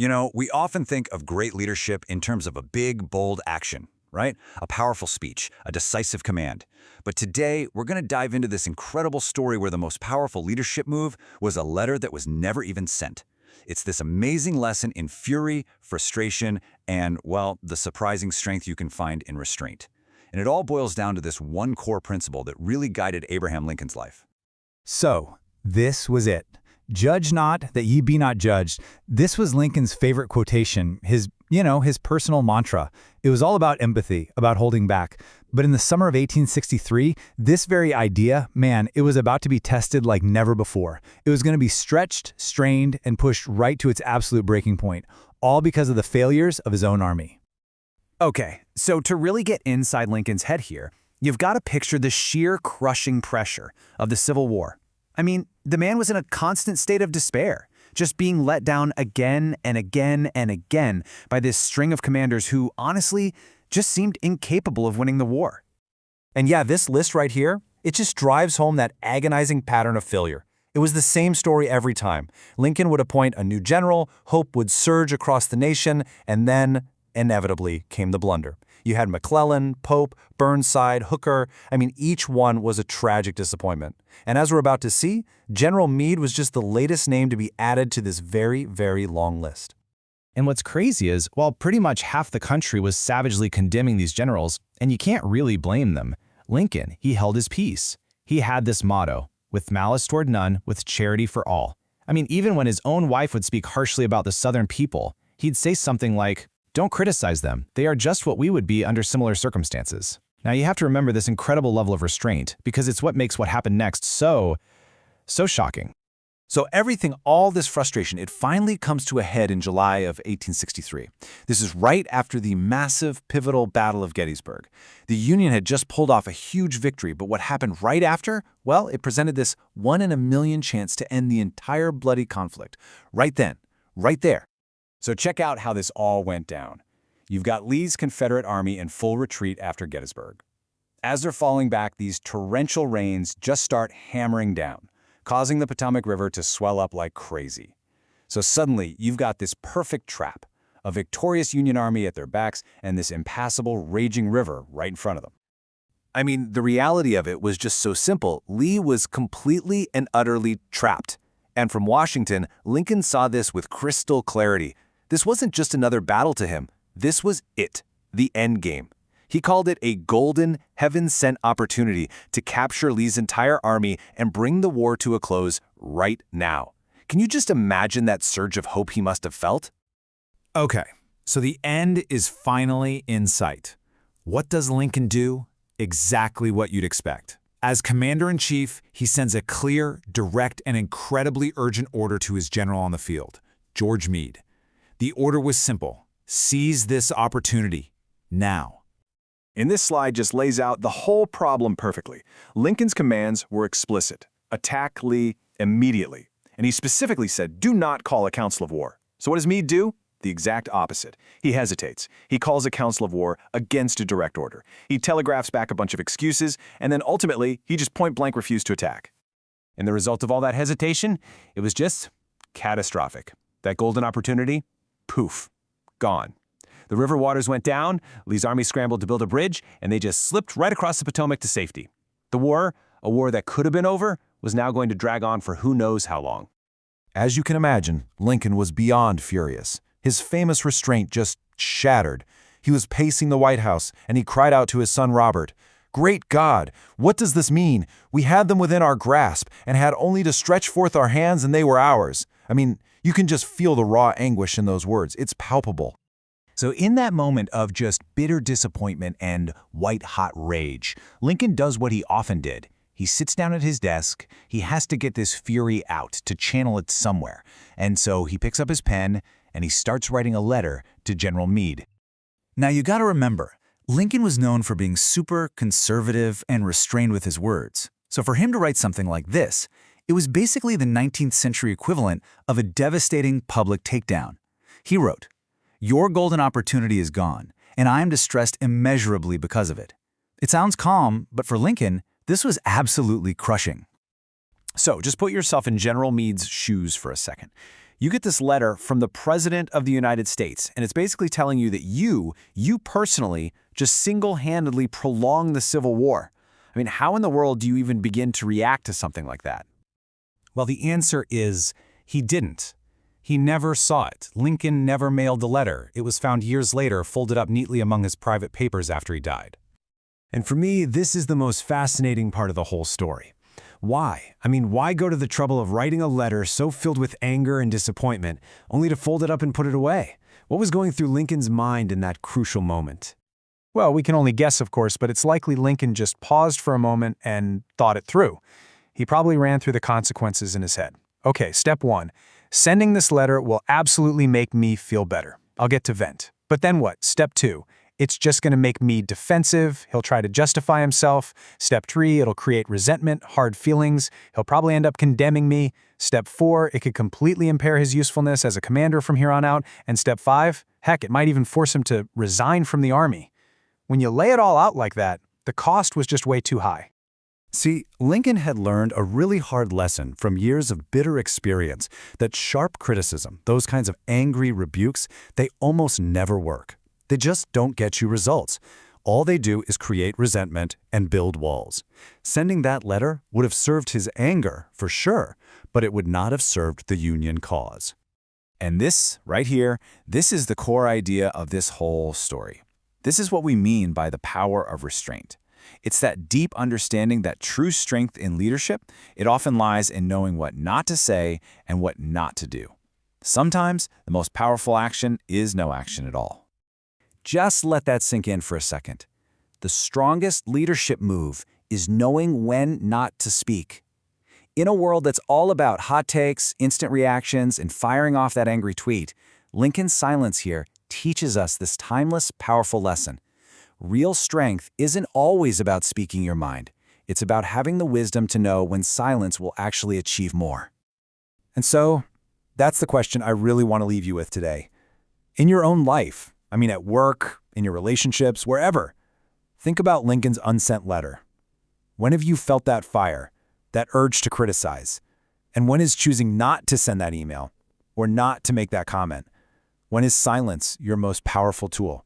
You know, we often think of great leadership in terms of a big, bold action, right? A powerful speech, a decisive command. But today, we're going to dive into this incredible story where the most powerful leadership move was a letter that was never even sent. It's this amazing lesson in fury, frustration, and, well, the surprising strength you can find in restraint. And it all boils down to this one core principle that really guided Abraham Lincoln's life. So, this was it. Judge not, that ye be not judged. This was Lincoln's favorite quotation, his personal mantra. It was all about empathy, about holding back. But in the summer of 1863, this very idea, man, it was about to be tested like never before. It was going to be stretched, strained, and pushed right to its absolute breaking point, all because of the failures of his own army. Okay, so to really get inside Lincoln's head here, you've got to picture the sheer crushing pressure of the Civil War. I mean, the man was in a constant state of despair, just being let down again and again and again by this string of commanders who, honestly, just seemed incapable of winning the war. And yeah, this list right here, it just drives home that agonizing pattern of failure. It was the same story every time. Lincoln would appoint a new general, hope would surge across the nation, and then, inevitably, came the blunder. You had McClellan, Pope, Burnside, Hooker. I mean, each one was a tragic disappointment. And as we're about to see, General Meade was just the latest name to be added to this very, very long list. And what's crazy is, while pretty much half the country was savagely condemning these generals, and you can't really blame them, Lincoln, he held his peace. He had this motto, with malice toward none, with charity for all. I mean, even when his own wife would speak harshly about the Southern people, he'd say something like, "Don't criticize them. They are just what we would be under similar circumstances." Now, you have to remember this incredible level of restraint because it's what makes what happened next so shocking. So everything, all this frustration, it finally comes to a head in July of 1863. This is right after the massive, pivotal Battle of Gettysburg. The Union had just pulled off a huge victory, but what happened right after? Well, it presented this 1 in a million chance to end the entire bloody conflict. Right then, right there. So check out how this all went down. You've got Lee's Confederate army in full retreat after Gettysburg. As they're falling back, these torrential rains just start hammering down, causing the Potomac River to swell up like crazy. So suddenly, you've got this perfect trap, a victorious Union army at their backs and this impassable, raging river right in front of them. I mean, the reality of it was just so simple. Lee was completely and utterly trapped. And from Washington, Lincoln saw this with crystal clarity. This wasn't just another battle to him. This was it, the end game. He called it a golden, heaven-sent opportunity to capture Lee's entire army and bring the war to a close right now. Can you just imagine that surge of hope he must have felt? Okay, so the end is finally in sight. What does Lincoln do? Exactly what you'd expect. As commander-in-chief, he sends a clear, direct, and incredibly urgent order to his general on the field, George Meade. The order was simple: seize this opportunity, now. In this slide just lays out the whole problem perfectly. Lincoln's commands were explicit. Attack Lee immediately. And he specifically said, do not call a council of war. So what does Meade do? The exact opposite. He hesitates. He calls a council of war against a direct order. He telegraphs back a bunch of excuses, and then ultimately, he just point-blank refused to attack. And the result of all that hesitation? It was just catastrophic. That golden opportunity? Poof. Gone. The river waters went down, Lee's army scrambled to build a bridge, and they just slipped right across the Potomac to safety. The war, a war that could have been over, was now going to drag on for who knows how long. As you can imagine, Lincoln was beyond furious. His famous restraint just shattered. He was pacing the White House, and he cried out to his son Robert, "Great God, what does this mean? We had them within our grasp and had only to stretch forth our hands and they were ours." I mean, you can just feel the raw anguish in those words. It's palpable. So in that moment of just bitter disappointment and white-hot rage, Lincoln does what he often did. He sits down at his desk. He has to get this fury out, to channel it somewhere. And so he picks up his pen and he starts writing a letter to General Meade. Now you gotta remember, Lincoln was known for being super conservative and restrained with his words. So for him to write something like this, it was basically the 19th century equivalent of a devastating public takedown. He wrote, "Your golden opportunity is gone, and I am distressed immeasurably because of it." It sounds calm, but for Lincoln, this was absolutely crushing. So just put yourself in General Meade's shoes for a second. You get this letter from the President of the United States, and it's basically telling you that you personally, just single-handedly prolonged the Civil War. I mean, how in the world do you even begin to react to something like that? Well, the answer is he didn't. He never saw it. Lincoln never mailed the letter. It was found years later, folded up neatly among his private papers after he died. And for me, this is the most fascinating part of the whole story. Why? I mean, why go to the trouble of writing a letter so filled with anger and disappointment, only to fold it up and put it away? What was going through Lincoln's mind in that crucial moment? Well, we can only guess, of course, but it's likely Lincoln just paused for a moment and thought it through. He probably ran through the consequences in his head. Okay, step 1. Sending this letter will absolutely make me feel better. I'll get to vent. But then what? Step 2. It's just going to make me defensive. He'll try to justify himself. Step 3, it'll create resentment, hard feelings. He'll probably end up condemning me. Step 4, it could completely impair his usefulness as a commander from here on out. And step 5, heck, it might even force him to resign from the army. When you lay it all out like that, the cost was just way too high. See, Lincoln had learned a really hard lesson from years of bitter experience that sharp criticism, those kinds of angry rebukes, they almost never work. They just don't get you results. All they do is create resentment and build walls. Sending that letter would have served his anger, for sure, but it would not have served the Union cause. And this, right here, this is the core idea of this whole story. This is what we mean by the power of restraint. It's that deep understanding that true strength in leadership, it often lies in knowing what not to say and what not to do. Sometimes, the most powerful action is no action at all. Just let that sink in for a second. The strongest leadership move is knowing when not to speak. In a world that's all about hot takes, instant reactions, and firing off that angry tweet, Lincoln's silence here teaches us this timeless, powerful lesson. Real strength isn't always about speaking your mind. It's about having the wisdom to know when silence will actually achieve more. And so, that's the question I really want to leave you with today. In your own life, I mean at work, in your relationships, wherever, think about Lincoln's unsent letter. When have you felt that fire, that urge to criticize? And when is choosing not to send that email or not to make that comment? When is silence your most powerful tool?